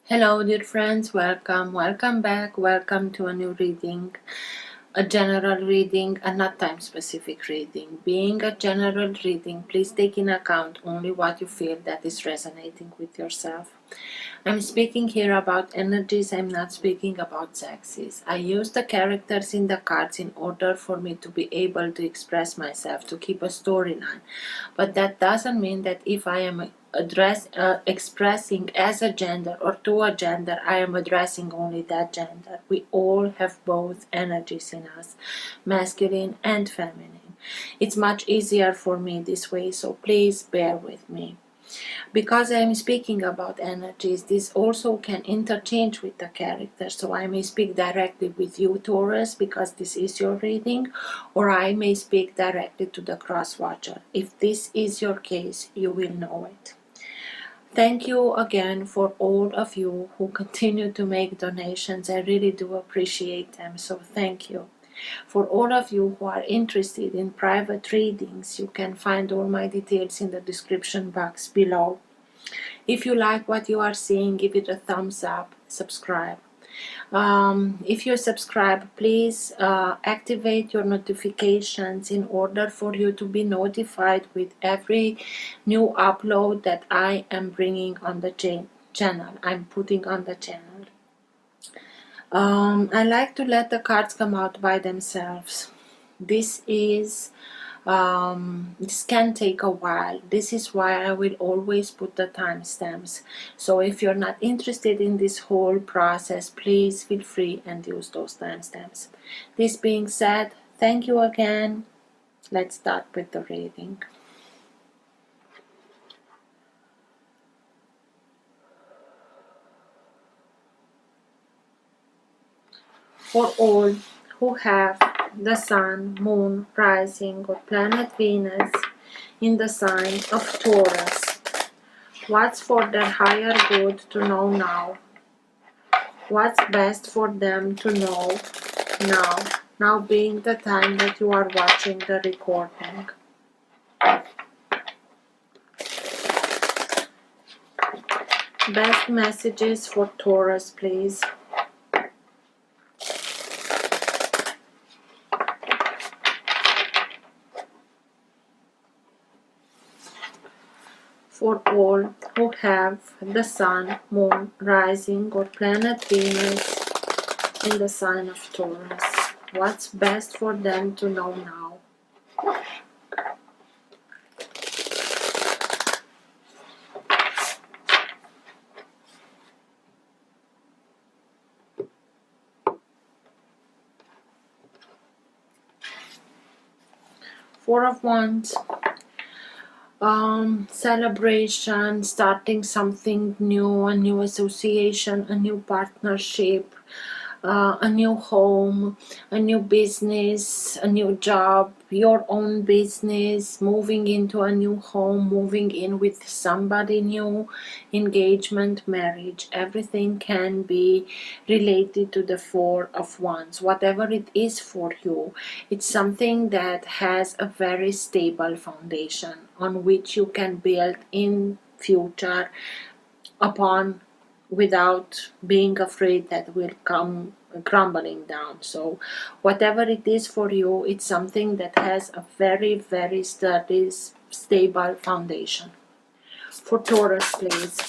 Hello dear friends, welcome back, welcome to a new reading, a general reading and not time specific reading. Being a general reading, please take in account only what you feel that is resonating with yourself. I'm speaking here about energies, I'm not speaking about sexes. I use the characters in the cards in order for me to be able to express myself, to keep a storyline. But that doesn't mean that if I am expressing as a gender or to a gender, I am addressing only that gender. We all have both energies in us, masculine and feminine. It's much easier for me this way, so please bear with me. Because I am speaking about energies, this also can interchange with the characters. So I may speak directly with you, Taurus, because this is your reading, or I may speak directly to the cross watcher. If this is your case, you will know it. Thank you again for all of you who continue to make donations. I really do appreciate them, so thank you. For all of you who are interested in private readings, you can find all my details in the description box below. If you like what you are seeing, give it a thumbs up, subscribe. If you subscribe, please activate your notifications in order for you to be notified with every new upload that I am bringing on the channel. I'm putting on the channel. I like to let the cards come out by themselves. This can take a while. This is why I will always put the timestamps. So if you're not interested in this whole process, please feel free and use those timestamps. This being said, thank you again. Let's start with the reading. For all who have the Sun, Moon, Rising, or planet Venus in the sign of Taurus, what's for their higher good to know now? What's best for them to know now? Now being the time that you are watching the recording. Best messages for Taurus, please. For all who have the Sun, Moon, Rising, or planet Venus in the sign of Taurus, what's best for them to know now? Four of Wands. Celebration, starting something new, a new association, a new partnership, a new home, a new business, a new job, your own business, moving into a new home, moving in with somebody new, engagement, marriage. Everything can be related to the Four of Wands. Whatever it is for you, it's something that has a very stable foundation on which you can build in future upon, without being afraid that will come crumbling down. So whatever it is for you, it's something that has a very, very sturdy, stable foundation. For Taurus, please.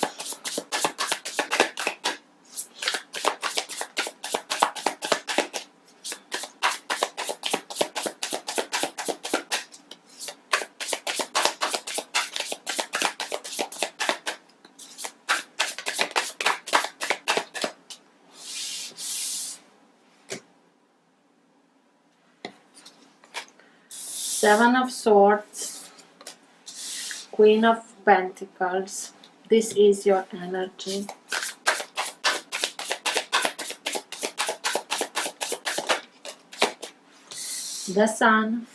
Seven of Swords, Queen of Pentacles. This is your energy. The Sun,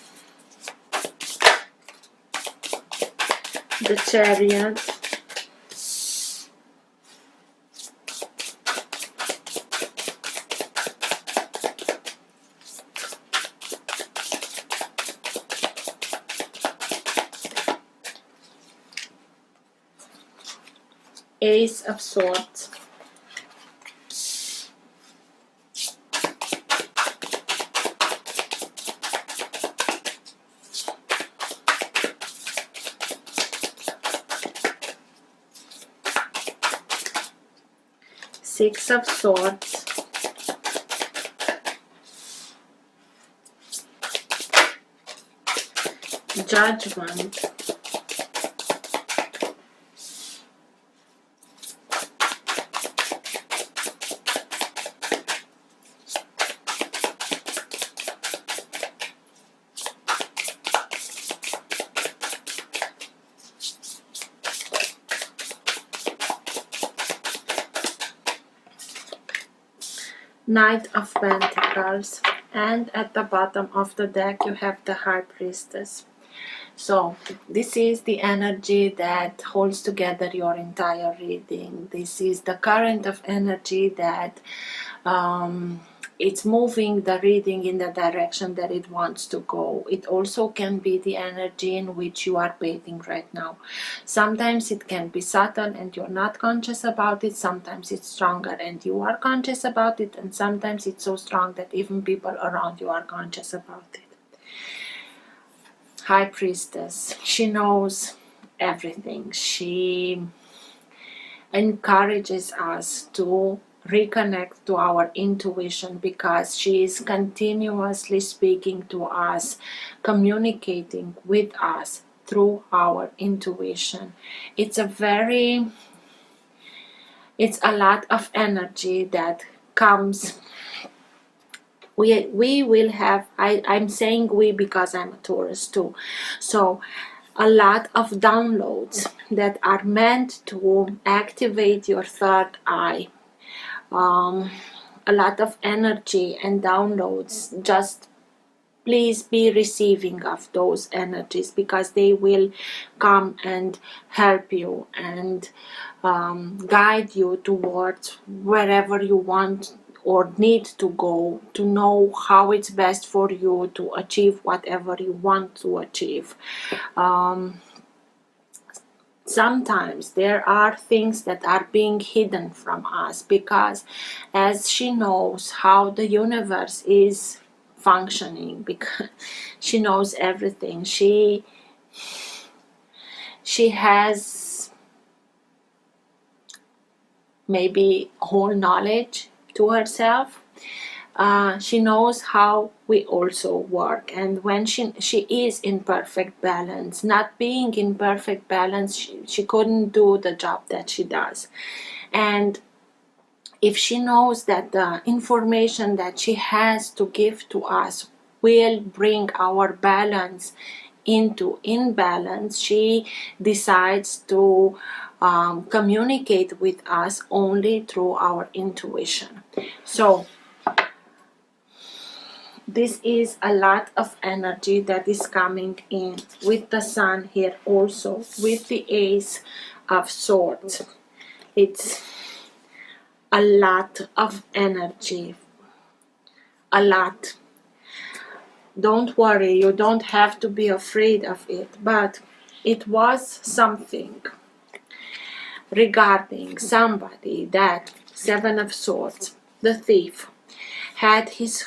the Chariot, Ace of Swords. Six of Swords, Judgment, Knight of Pentacles, and at the bottom of the deck you have the High Priestess. So this is the energy that holds together your entire reading. This is the current of energy that it's moving the reading in the direction that it wants to go. It also can be the energy in which you are bathing right now. Sometimes it can be subtle and you're not conscious about it. Sometimes it's stronger and you are conscious about it. And sometimes it's so strong that even people around you are conscious about it. High Priestess, she knows everything. She encourages us to reconnect to our intuition because she is continuously speaking to us, communicating with us through our intuition. It's a lot of energy that comes. We will have, I'm saying we because I'm a Taurus too, so a lot of downloads that are meant to activate your third eye. A lot of energy and downloads. Just please be receiving of those energies because they will come and help you and guide you towards wherever you want or need to go, to know how it's best for you to achieve whatever you want to achieve. Sometimes there are things that are being hidden from us because as she knows how the universe is functioning, because she knows everything, she has maybe whole knowledge to herself. She knows how we also work, and when she is in perfect balance. Not being in perfect balance, she couldn't do the job that she does. And if she knows that the information that she has to give to us will bring our balance into imbalance, she decides to communicate with us only through our intuition. So this is a lot of energy that is coming in with the Sun here also, with the Ace of Swords. It's a lot of energy, a lot. Don't worry, you don't have to be afraid of it, but it was something regarding somebody that, Seven of Swords, the thief, had his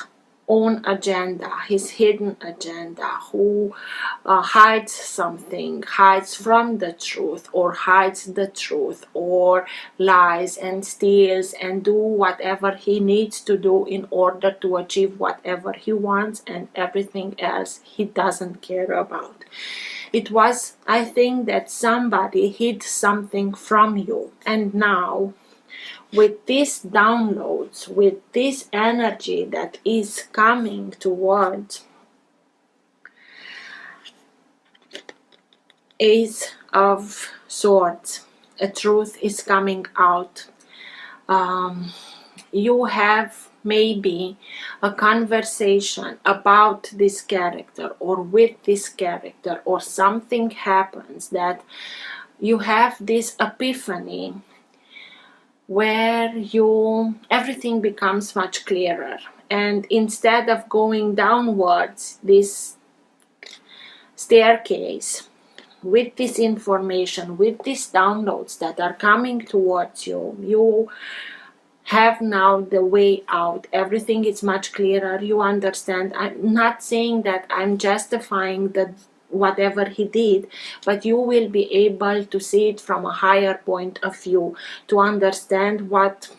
own agenda, his hidden agenda, who hides something, hides from the truth, or hides the truth, or lies and steals and do whatever he needs to do in order to achieve whatever he wants, and everything else he doesn't care about. It was, I think, that somebody hid something from you, and now with these downloads, with this energy that is coming towards Ace of Swords, a truth is coming out. You have maybe a conversation about this character or with this character, or something happens that you have this epiphany where everything becomes much clearer, and instead of going downwards this staircase with this information, with these downloads that are coming towards you, you have now the way out. Everything is much clearer. You understand. I'm not saying that I'm justifying whatever he did, but you will be able to see it from a higher point of view, to understand what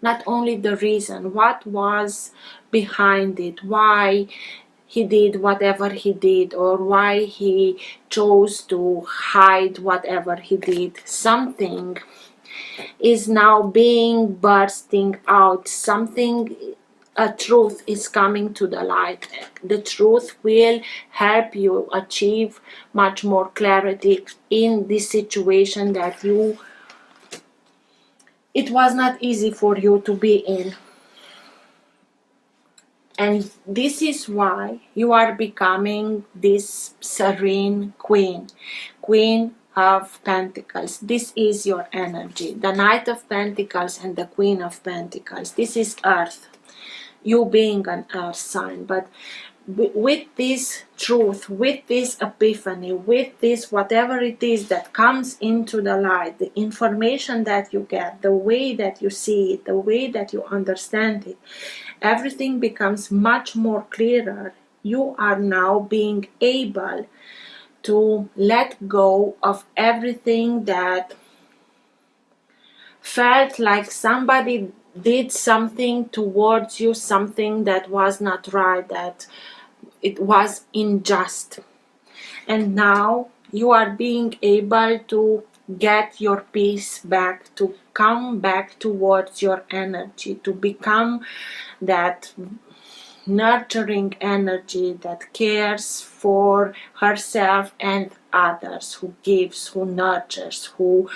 not only the reason, what was behind it, why he did whatever he did, or why he chose to hide whatever he did. Something is now being bursting out. Something, a truth is coming to the light. The truth will help you achieve much more clarity in this situation that it was not easy for you to be in. And this is why you are becoming this serene queen of Pentacles. This is your energy. The Knight of Pentacles and the Queen of Pentacles. This is Earth. You being an Earth sign. But with this truth, with this epiphany, with this whatever it is that comes into the light, the information that you get, the way that you see it, the way that you understand it, everything becomes much more clearer. You are now being able to let go of everything that felt like somebody did something towards you, something that was not right, that it was unjust. And now you are being able to get your peace back, to come back towards your energy, to become that nurturing energy that cares for herself and others, who gives, who nurtures, who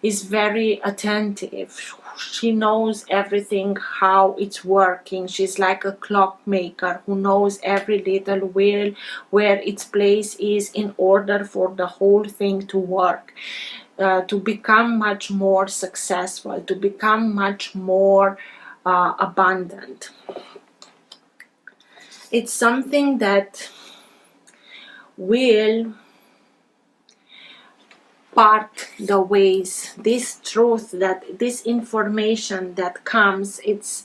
is very attentive. She knows everything, how it's working. She's like a clockmaker who knows every little wheel where its place is in order for the whole thing to work. To become much more successful, to become much more abundant. It's something that will part the ways. This truth, that this information that comes, it's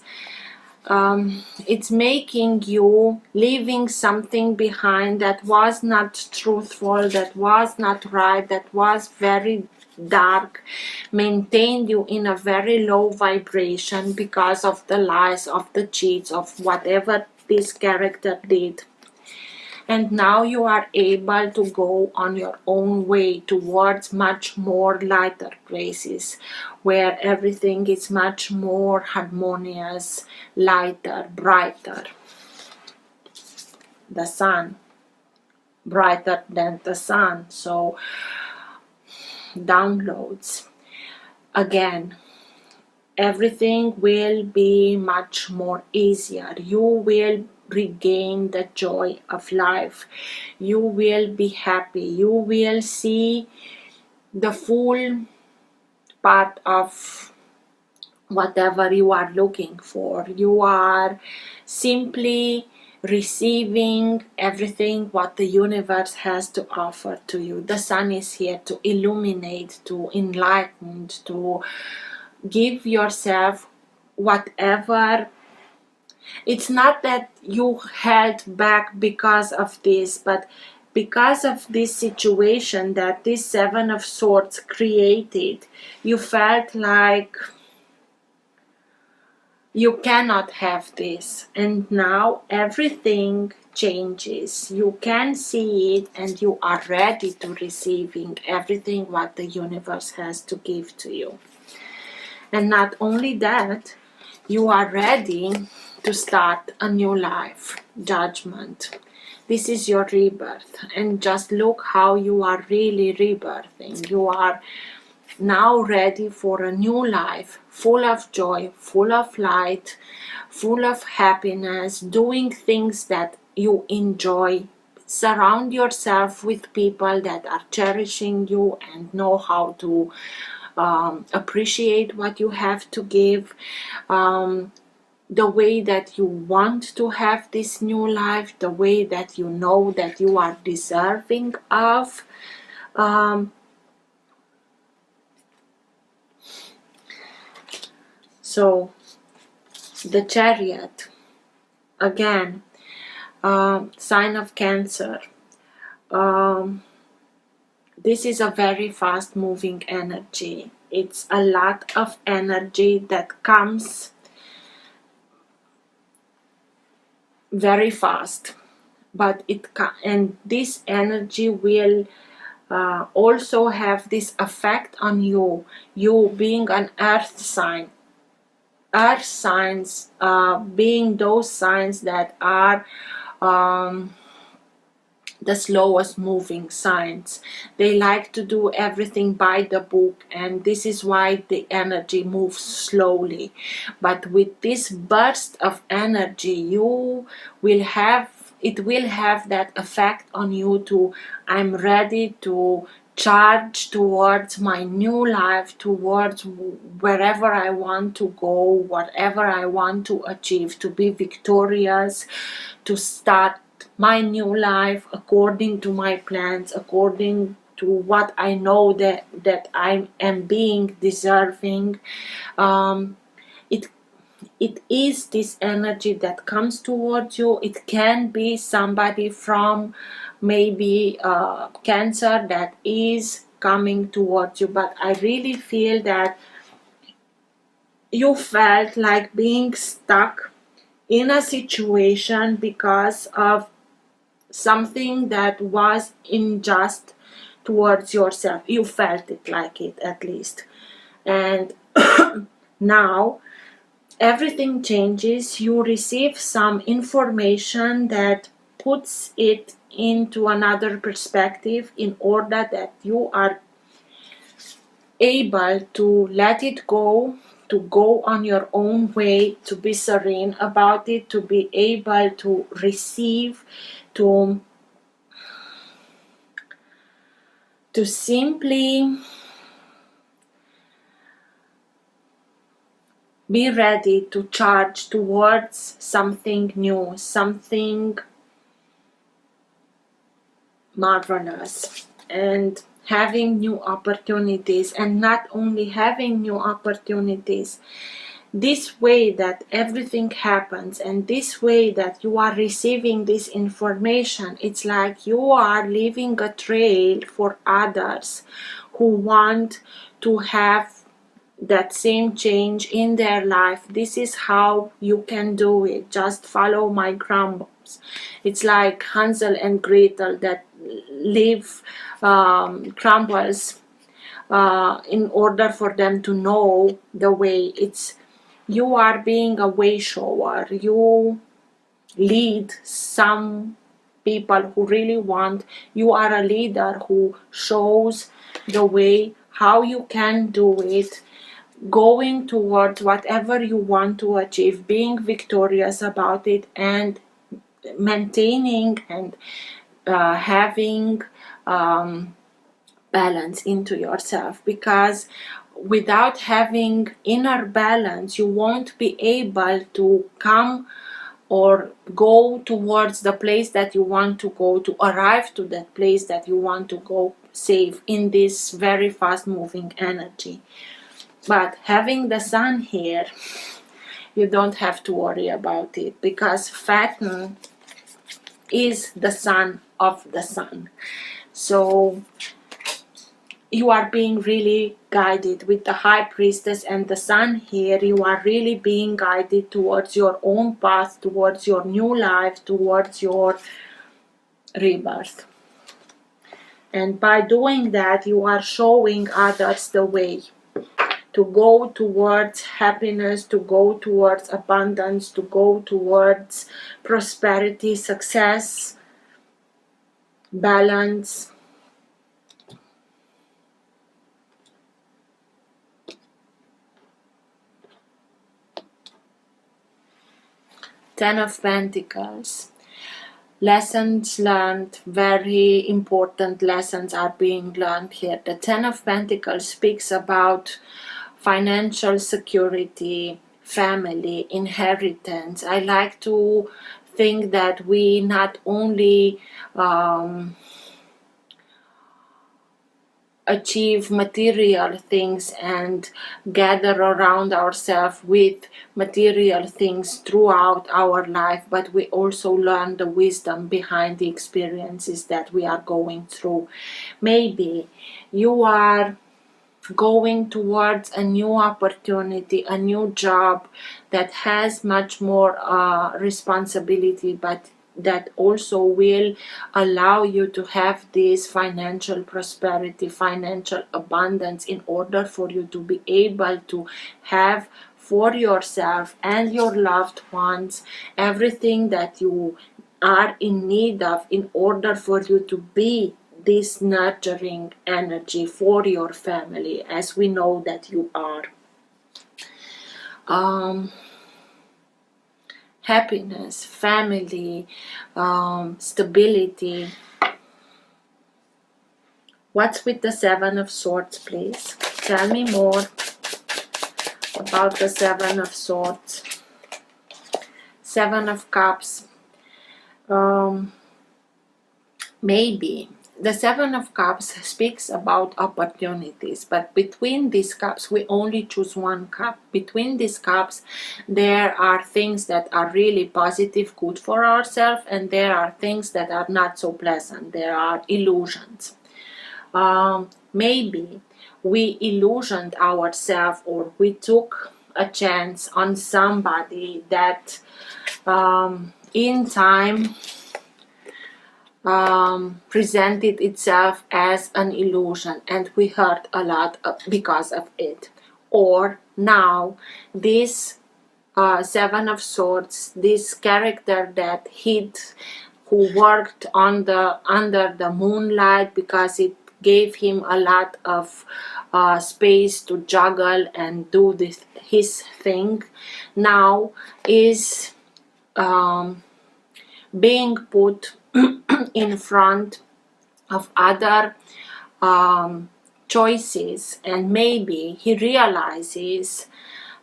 making you leaving something behind that was not truthful, that was not right, that was very dark, maintained you in a very low vibration because of the lies, of the cheats, of whatever this character did. And now you are able to go on your own way towards much more lighter places, where everything is much more harmonious, lighter, brighter. The sun, brighter than the sun. So downloads. Again, everything will be much more easier. You will regain the joy of life. You will be happy. You will see the full part of whatever you are looking for. You are simply receiving everything what the universe has to offer to you. The sun is here to illuminate, to enlighten, to give yourself whatever. It's not that you held back because of this, but because of this situation that this Seven of Swords created, you felt like you cannot have this. And now everything changes. You can see it and you are ready to receiving everything what the universe has to give to you. And not only that, you are ready to start a new life. Judgment. This is your rebirth. And just look how you are really rebirthing. You are now ready for a new life, full of joy, full of light, full of happiness, doing things that you enjoy. Surround yourself with people that are cherishing you and know how to appreciate what you have to give, the way that you want to have this new life, the way that you know that you are deserving of. So the Chariot, again, sign of Cancer. This is a very fast moving energy. it's a lot of energy that comes very fast, but and this energy will also have this effect on you. You being an earth sign, earth signs being those signs that are the slowest moving signs. They like to do everything by the book, and this is why the energy moves slowly. But with this burst of energy, it will have that effect on you to, I'm ready to charge towards my new life, towards wherever I want to go, whatever I want to achieve, to be victorious, to start my new life according to my plans, according to what I know that I am being deserving. It is this energy that comes towards you. It can be somebody from maybe Cancer that is coming towards you, but I really feel that you felt like being stuck in a situation because of something that was unjust towards yourself. You felt it like it, at least. And now everything changes. You receive some information that puts it into another perspective in order that you are able to let it go, to go on your own way, to be serene about it, to be able to receive, to simply be ready to charge towards something new, something marvelous, and having new opportunities. And not only having new opportunities, this way that everything happens and this way that you are receiving this information, it's like you are leaving a trail for others who want to have that same change in their life. This is how you can do it. Just follow my crumbles. It's like Hansel and Gretel that leave crumbles in order for them to know the way. It's you are being a way shower. You lead some people who really want. You are a leader who shows the way how you can do it, going towards whatever you want to achieve, being victorious about it, and maintaining and having balance into yourself. Because without having inner balance, you won't be able to come or go towards the place that you want to go, to arrive to that place that you want to go safe in this very fast moving energy. But having the sun here, you don't have to worry about it, because Faten is the son of the sun. So you are being really guided with the High Priestess and the sun here. You are really being guided towards your own path, towards your new life, towards your rebirth. And by doing that, you are showing others the way to go towards happiness, to go towards abundance, to go towards prosperity, success, balance. Ten of Pentacles. Lessons learned, very important lessons are being learned here. The Ten of Pentacles speaks about financial security, family, inheritance. I like to think that we not only achieve material things and gather around ourselves with material things throughout our life, but we also learn the wisdom behind the experiences that we are going through. Maybe you are going towards a new opportunity, a new job that has much more responsibility, but that also will allow you to have this financial prosperity, financial abundance, in order for you to be able to have for yourself and your loved ones everything that you are in need of, in order for you to be this nurturing energy for your family, as we know that you are. Happiness, family, stability. What's with the Seven of Swords, please? Tell me more about the Seven of Swords. Seven of Cups. Maybe the Seven of Cups speaks about opportunities, but between these cups we only choose one cup. Between these cups there are things that are really positive, good for ourselves, and there are things that are not so pleasant. There are illusions. Maybe we illusioned ourselves, or we took a chance on somebody that in time presented itself as an illusion, and we hurt a lot because of it. Or now this Seven of Swords, this character that hid, who worked under the moonlight because it gave him a lot of space to juggle and do his thing, now is being put in front of other choices, and maybe he realizes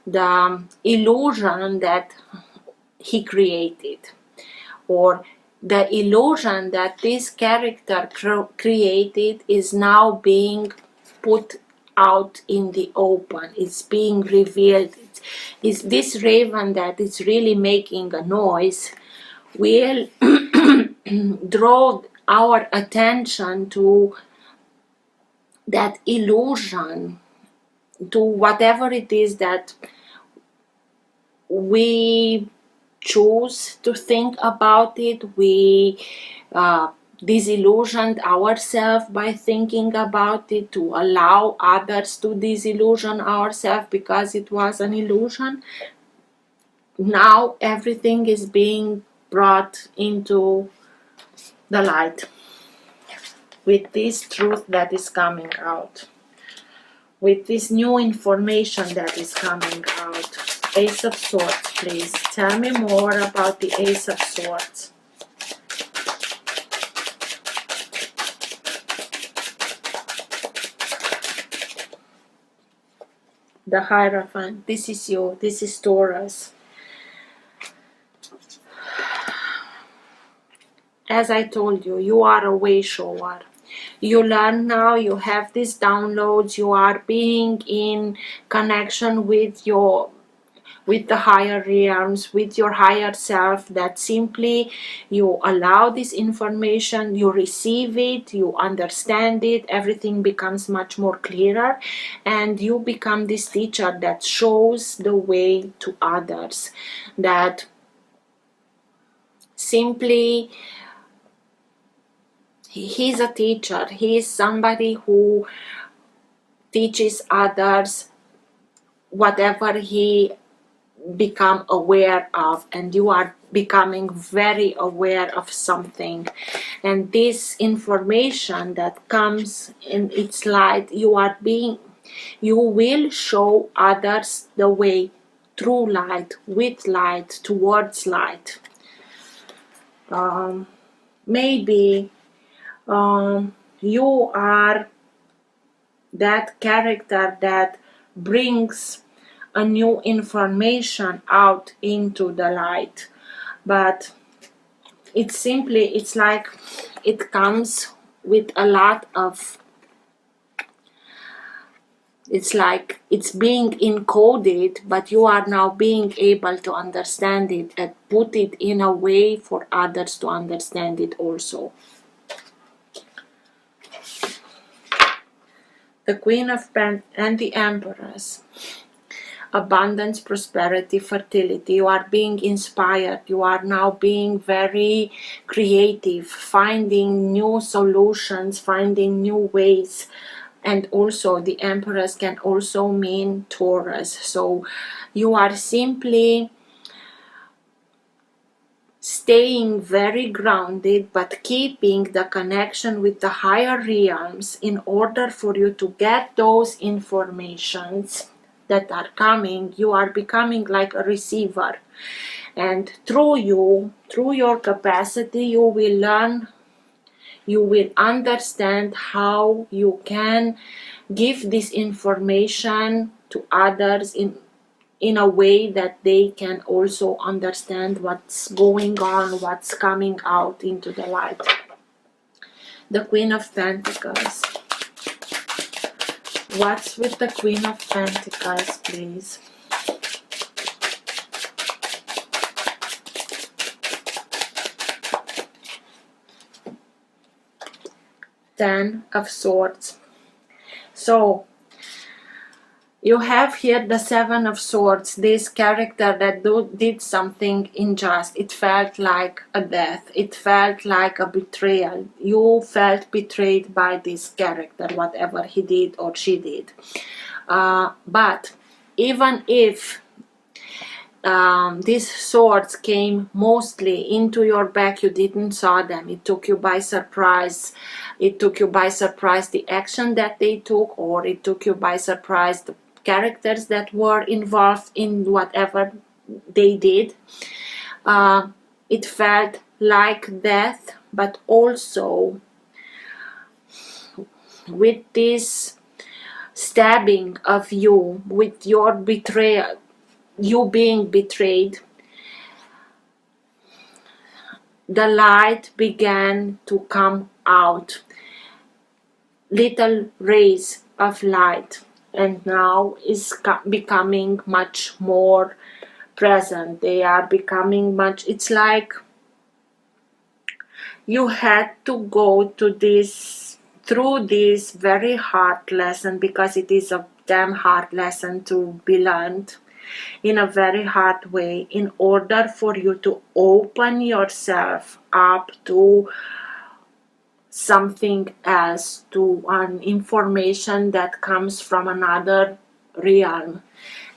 the illusion that he created, or the illusion that this character created is now being put out in the open. It's being revealed. It's this raven that is really making a noise will draw our attention to that illusion, to whatever it is that we choose to think about it. We disillusioned ourselves by thinking about it, to allow others to disillusion ourselves because it was an illusion. Now everything is being brought into the light with this truth that is coming out, with this new information that is coming out. Ace of Swords, please. Tell me more about the Ace of Swords. The Hierophant. This is you. This is Taurus. As I told you, you are a way shower. You learn now, you have these downloads, you are being in connection with the higher realms, with your higher self, that simply you allow this information, you receive it, you understand it, everything becomes much more clearer, and you become this teacher that shows the way to others, that simply he's a teacher. He is somebody who teaches others whatever he become aware of, and you are becoming very aware of something, and this information that comes in its light, you will show others the way through light, with light, towards light. Maybe you are that character that brings a new information out into the light, but it's like it comes with a lot of, it's like it's being encoded, but you are now being able to understand it and put it in a way for others to understand it also. the Queen of Pentacles and the Empress. Abundance, prosperity, fertility. You are being inspired. You are now being very creative, finding new solutions, finding new ways. And also the Empress can also mean Taurus. So you are simply staying very grounded, but keeping the connection with the higher realms in order for you to get those informations that are coming. You are becoming like a receiver, and through your capacity, you will learn, you will understand how you can give this information to others in a way that they can also understand what's going on, what's coming out into the light. The Queen of Pentacles. What's with the Queen of Pentacles, please? Ten of Swords. So you have here the Seven of Swords, this character that did something unjust. It felt like a death. It felt like a betrayal. You felt betrayed by this character, whatever he did or she did. But even if these swords came mostly into your back, you didn't saw them. It took you by surprise. It took you by surprise the action that they took, or it took you by surprise the characters that were involved in whatever they did. It felt like death, but also with this stabbing of you, with your betrayal, you being betrayed, the light began to come out, little rays of light, and now is becoming much more present. They are becoming much, it's like you had to go to this, through this very hard lesson, because it is a damn hard lesson to be learned in a very hard way, in order for you to open yourself up to something else, to an information that comes from another realm.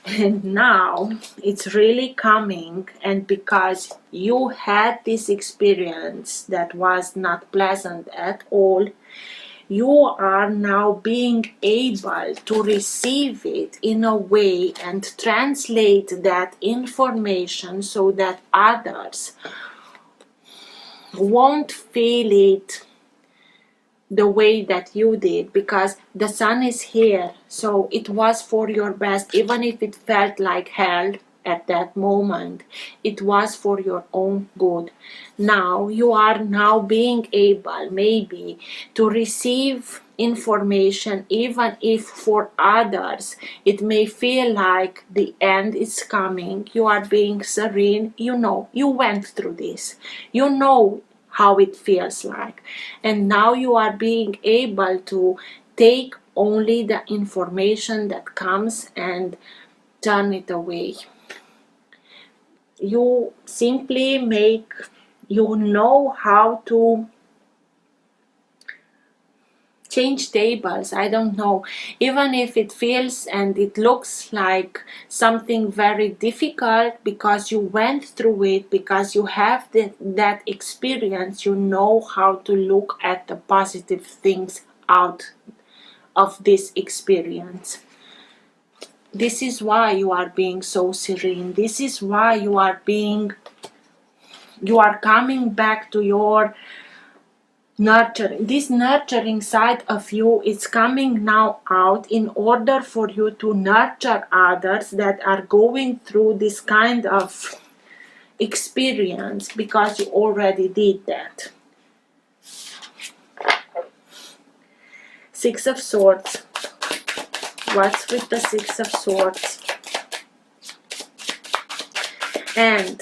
And now it's really coming, and because you had this experience that was not pleasant at all, you are now being able to receive it in a way and translate that information so that others won't feel it the way that you did, because the sun is here. So it was for your best, even if it felt like hell at that moment. It was for your own good. Now you are now being able maybe to receive information, even if for others it may feel like the end is coming. You are being serene. You know, you went through this. You know how it feels like, and now you are being able to take only the information that comes and turn it away. You simply you know how to change tables. I don't know, even if it feels and it looks like something very difficult, because you went through it, because you have that experience. You know how to look at the positive things out of this experience. This is why you are being so serene. This is why you are coming back to your nurturing. This nurturing side of you is coming now out in order for you to nurture others that are going through this kind of experience, because you already did that. Six of Swords. What's with the Six of Swords? And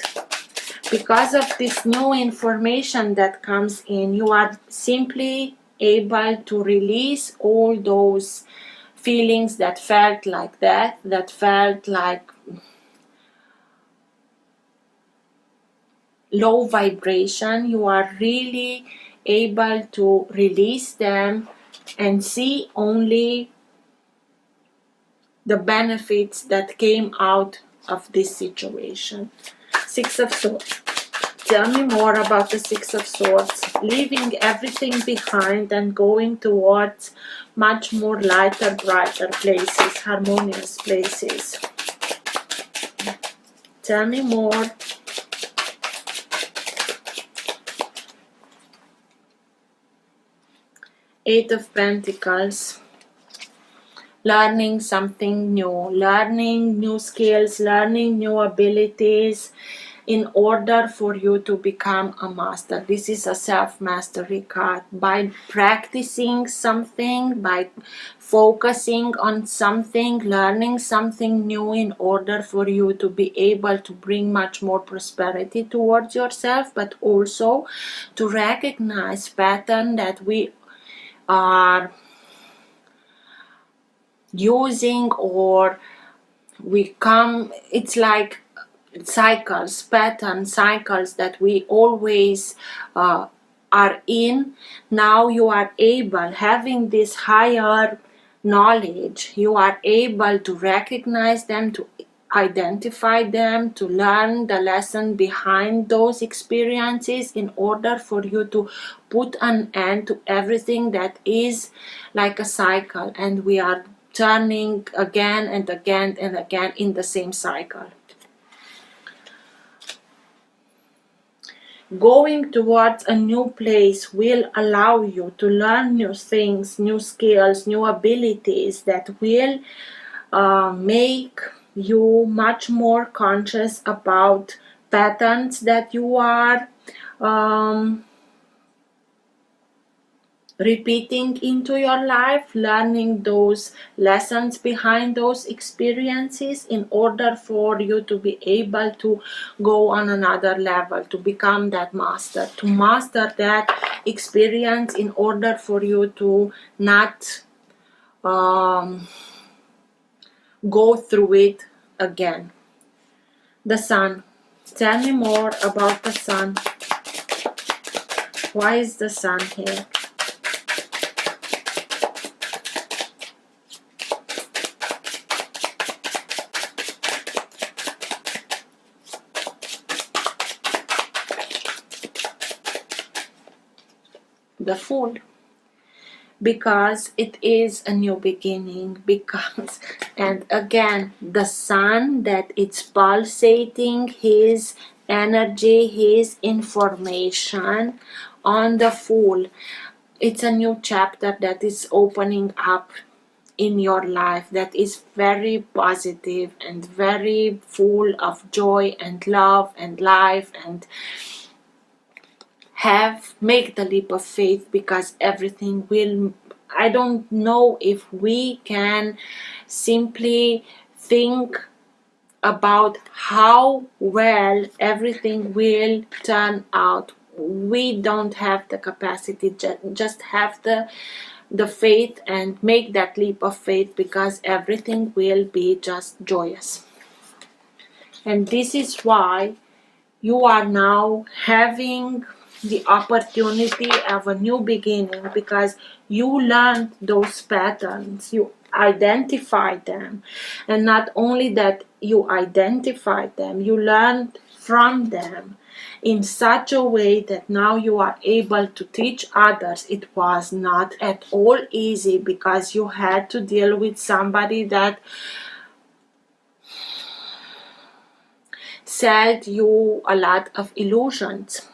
because of this new information that comes in, you are simply able to release all those feelings that felt like death, that felt like low vibration, you are really able to release them and see only the benefits that came out of this situation. Six of Swords. Tell me more about the Six of Swords. Leaving everything behind and going towards much more lighter, brighter places, harmonious places. Tell me more. Eight of Pentacles. Learning something new, learning new skills, learning new abilities in order for you to become a master. This is a self-mastery card. By practicing something, by focusing on something, learning something new in order for you to be able to bring much more prosperity towards yourself, but also to recognize pattern that we are using, or we come, it's like cycles, pattern cycles that we always are in. Now you are able, having this higher knowledge, you are able to recognize them, to identify them, to learn the lesson behind those experiences in order for you to put an end to everything that is like a cycle, and we are turning again and again and again in the same cycle. Going towards a new place will allow you to learn new things, new skills, new abilities that will make you much more conscious about patterns that you are repeating into your life, learning those lessons behind those experiences in order for you to be able to go on another level, to become that master, to master that experience in order for you to not go through it again. The Sun. Tell me more about the Sun. Why is the Sun here? The Fool. Because it is a new beginning, because, and again, the Sun, that it's pulsating his energy, his information on the Fool. It's a new chapter that is opening up in your life, that is very positive and very full of joy and love and life, and make the leap of faith, because everything will, I don't know if we can simply think about how well everything will turn out. We don't have the capacity, just have the faith and make that leap of faith, because everything will be just joyous. And this is why you are now having the opportunity of a new beginning, because you learned those patterns, you identified them, and not only that you identified them, you learned from them in such a way that now you are able to teach others. It was not at all easy, because you had to deal with somebody that sold you a lot of illusions.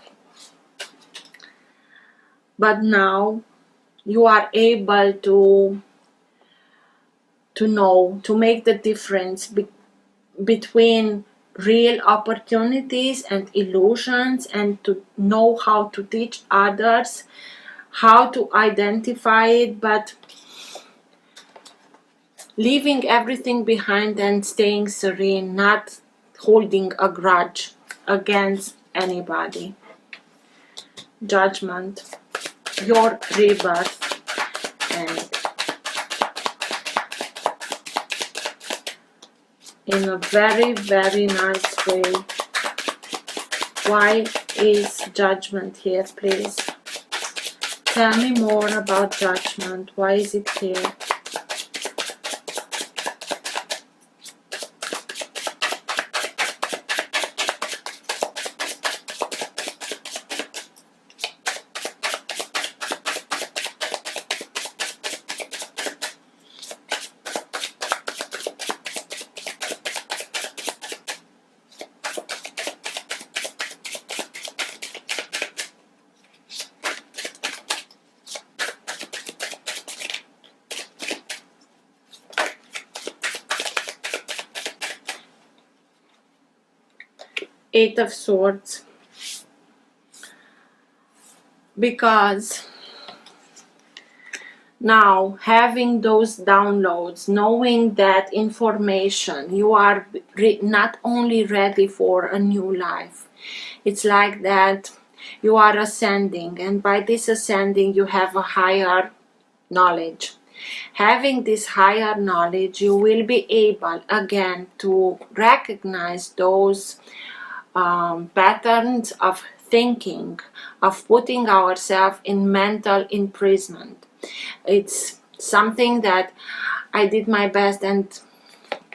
But now you are able to know, to make the difference between real opportunities and illusions, and to know how to teach others how to identify it, but leaving everything behind and staying serene, not holding a grudge against anybody. Judgment. Your rebirth. And in a very, very nice way. Why is judgment here, please? Tell me more about judgment. Why is it here? Eight of Swords. Because now, having those downloads, knowing that information, you are not only ready for a new life. It's like that you are ascending, and by this ascending you have a higher knowledge. Having this higher knowledge, you will be able again to recognize those patterns of thinking, of putting ourselves in mental imprisonment. It's something that I did my best and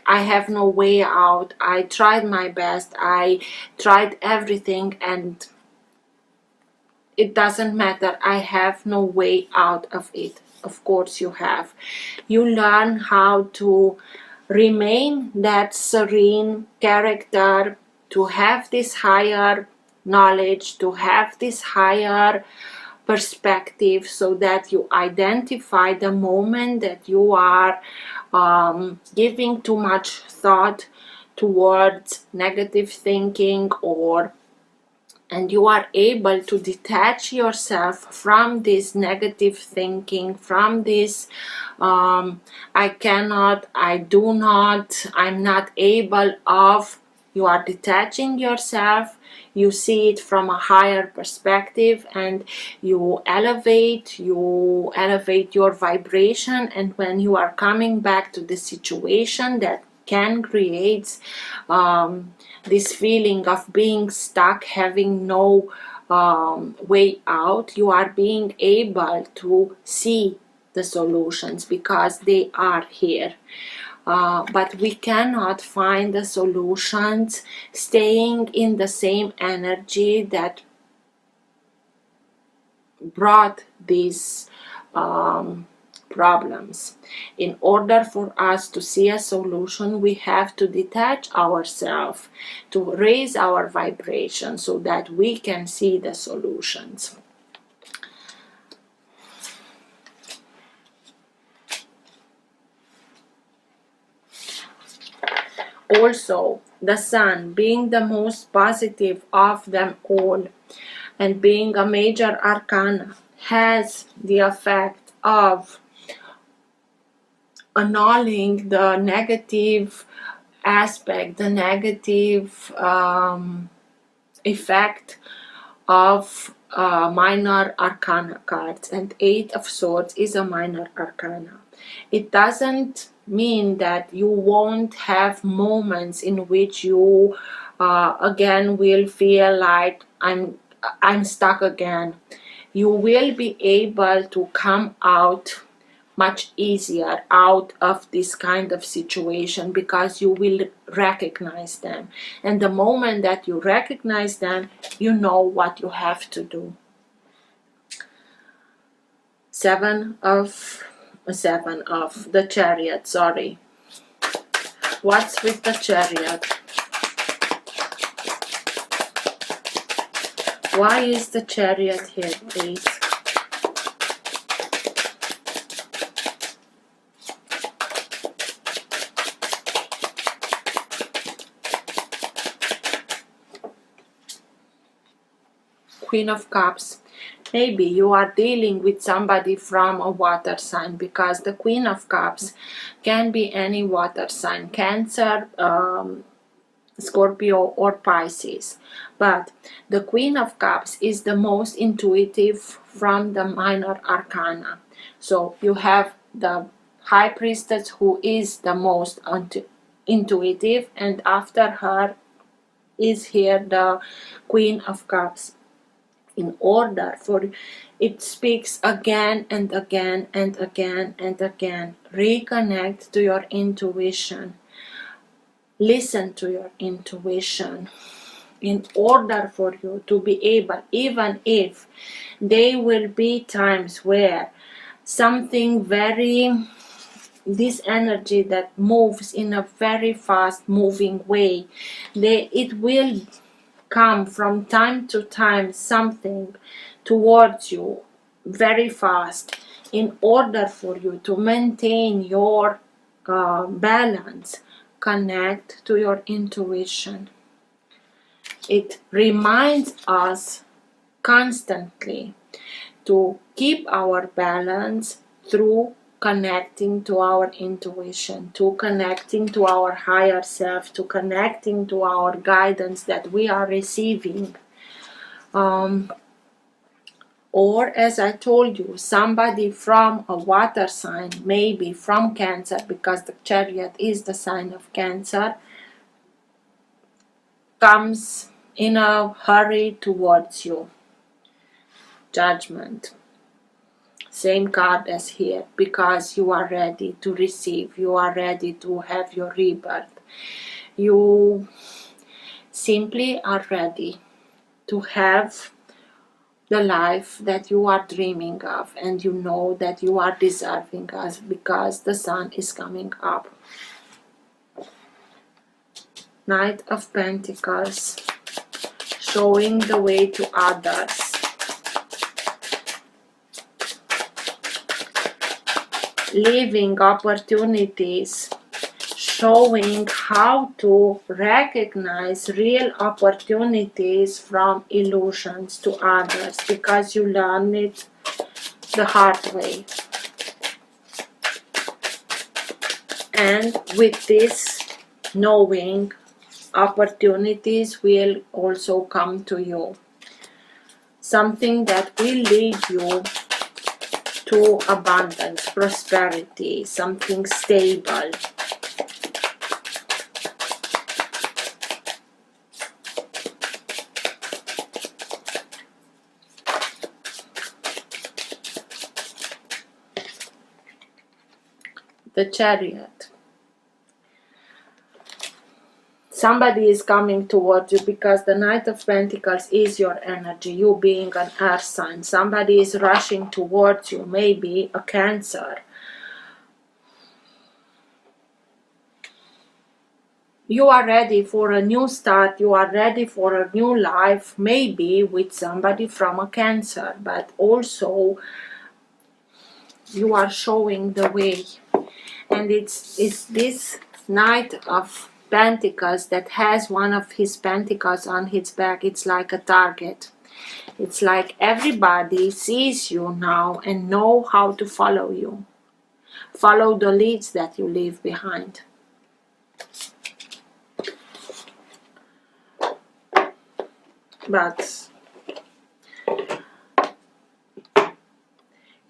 I have no way out. I tried my best, I tried everything, and it doesn't matter. I have no way out of it. Of course you have. You learn how to remain that serene character, to have this higher knowledge, to have this higher perspective, so that you identify the moment that you are giving too much thought towards negative thinking, and you are able to detach yourself from this negative thinking, from this I cannot, I do not, I'm not able of. You are detaching yourself, you see it from a higher perspective, and you elevate your vibration. And when you are coming back to the situation that can create this feeling of being stuck, having no way out, you are being able to see the solutions because they are here. But we cannot find the solutions staying in the same energy that brought these problems. In order for us to see a solution, we have to detach ourselves, to raise our vibration so that we can see the solutions. Also, the Sun, being the most positive of them all and being a major arcana, has the effect of annulling the negative aspect, the negative effect of minor arcana cards. And Eight of Swords is a minor arcana. It doesn't mean that you won't have moments in which you again will feel like I'm stuck again. You will be able to come out much easier out of this kind of situation because you will recognize them. And the moment that you recognize them, you know what you have to do. Seven of the Chariot, sorry. What's with the Chariot? Why is the Chariot here, please? Queen of Cups. Maybe you are dealing with somebody from a water sign, because the Queen of Cups can be any water sign, Cancer, Scorpio or Pisces. But the Queen of Cups is the most intuitive from the minor arcana. So you have the High Priestess, who is the most intuitive, and after her is here the Queen of Cups. In order for it speaks again and again and again and again, reconnect to your intuition, listen to your intuition, in order for you to be able, even if there will be times where something very, this energy that moves in a very fast moving way, it will come from time to time something towards you very fast. In order for you to maintain your balance, connect to your intuition. It reminds us constantly to keep our balance through connecting to our intuition, to connecting to our higher self, to connecting to our guidance that we are receiving. Or, as I told you, somebody from a water sign, maybe from Cancer, because the Chariot is the sign of Cancer, comes in a hurry towards you. Judgment. Same card as here, because you are ready to receive, you are ready to have your rebirth. You simply are ready to have the life that you are dreaming of, and you know that you are deserving us, because the sun is coming up. Knight of Pentacles, showing the way to others. Leaving opportunities, showing how to recognize real opportunities from illusions to others, because you learn it the hard way. And with this knowing, opportunities will also come to you. Something that will lead you to abundance, prosperity, something stable. The Chariot. Somebody is coming towards you, because the Knight of Pentacles is your energy, you being an earth sign. Somebody is rushing towards you, maybe a Cancer. You are ready for a new start, you are ready for a new life, maybe with somebody from a Cancer, but also you are showing the way. And it's this Knight of Pentacles that has one of his pentacles on his back. It's like a target. It's like everybody sees you now and know how to follow you. Follow the leads that you leave behind. But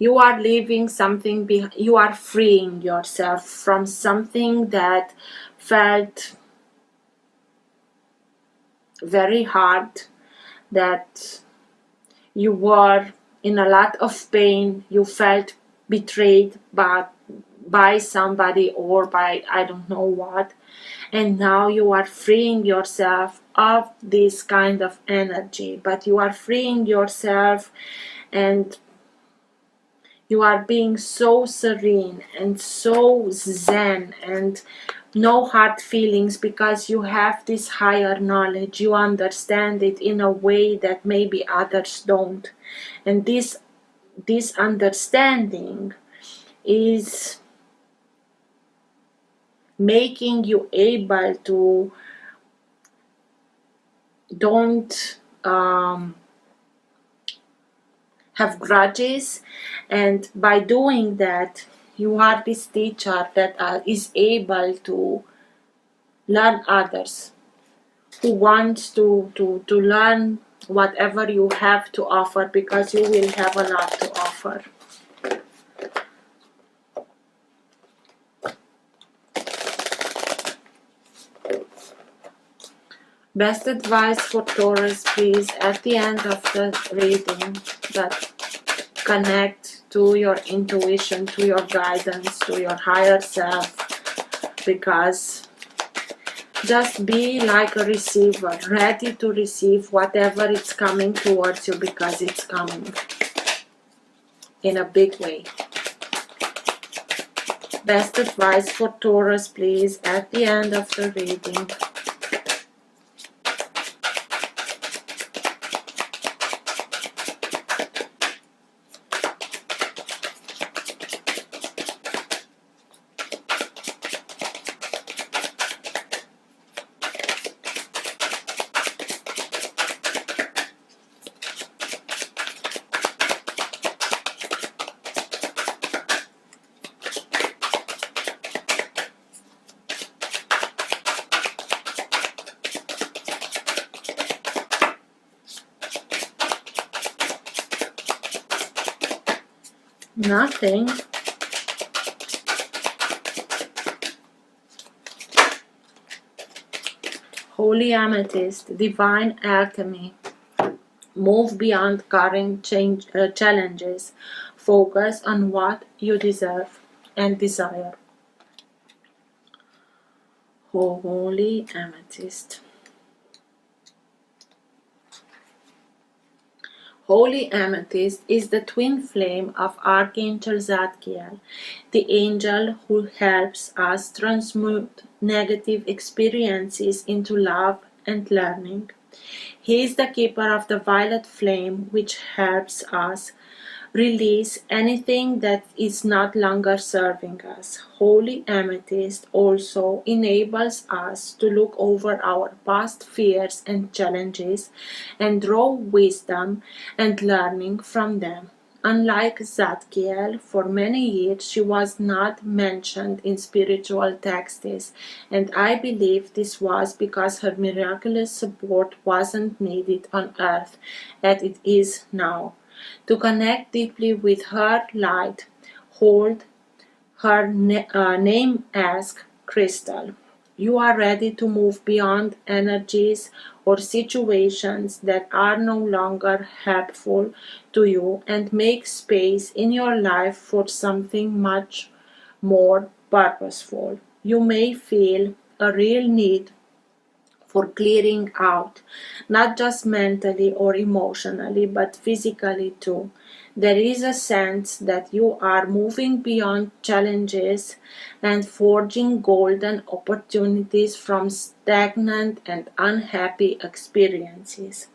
you are leaving something behind. You are freeing yourself from something that felt very hard, that you were in a lot of pain, you felt betrayed by somebody or by I don't know what, and now you are freeing yourself of this kind of energy, but you are freeing yourself and you are being so serene and so zen and no hard feelings, because you have this higher knowledge. You understand it in a way that maybe others don't. And this understanding is making you able to don't have grudges, and by doing that you are this teacher that is able to learn others, who wants to learn whatever you have to offer, because you will have a lot to offer. Best advice for Taurus, please, at the end of the reading, that connect to your intuition, to your guidance, to your higher self, because just be like a receiver, ready to receive whatever is coming towards you, because it's coming in a big way. Best advice for Taurus, please, at the end of the reading. Nothing. Holy Amethyst, Divine Alchemy. Move beyond current challenges. Focus on what you deserve and desire. Holy Amethyst. Holy Amethyst is the twin flame of Archangel Zadkiel, the angel who helps us transmute negative experiences into love and learning. He is the keeper of the violet flame, which helps us release anything that is not longer serving us. Holy Amethyst also enables us to look over our past fears and challenges and draw wisdom and learning from them. Unlike Zadkiel, for many years she was not mentioned in spiritual texts, and I believe this was because her miraculous support wasn't needed on earth as it is now. To connect deeply with her light, hold her name as Crystal. You are ready to move beyond energies or situations that are no longer helpful to you and make space in your life for something much more purposeful. You may feel a real need for clearing out, not just mentally or emotionally, but physically too. There is a sense that you are moving beyond challenges and forging golden opportunities from stagnant and unhappy experiences.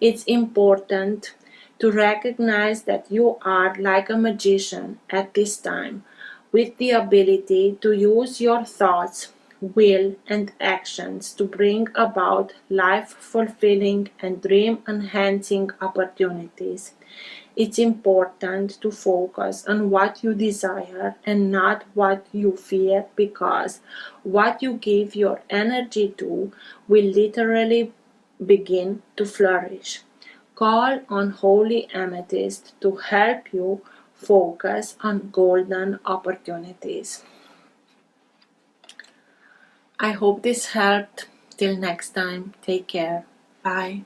It's important to recognize that you are like a magician at this time, with the ability to use your thoughts, will, and actions to bring about life-fulfilling and dream-enhancing opportunities. It's important to focus on what you desire and not what you fear, because what you give your energy to will literally begin to flourish. Call on Holy Amethyst to help you focus on golden opportunities. I hope this helped. Till next time, take care. Bye.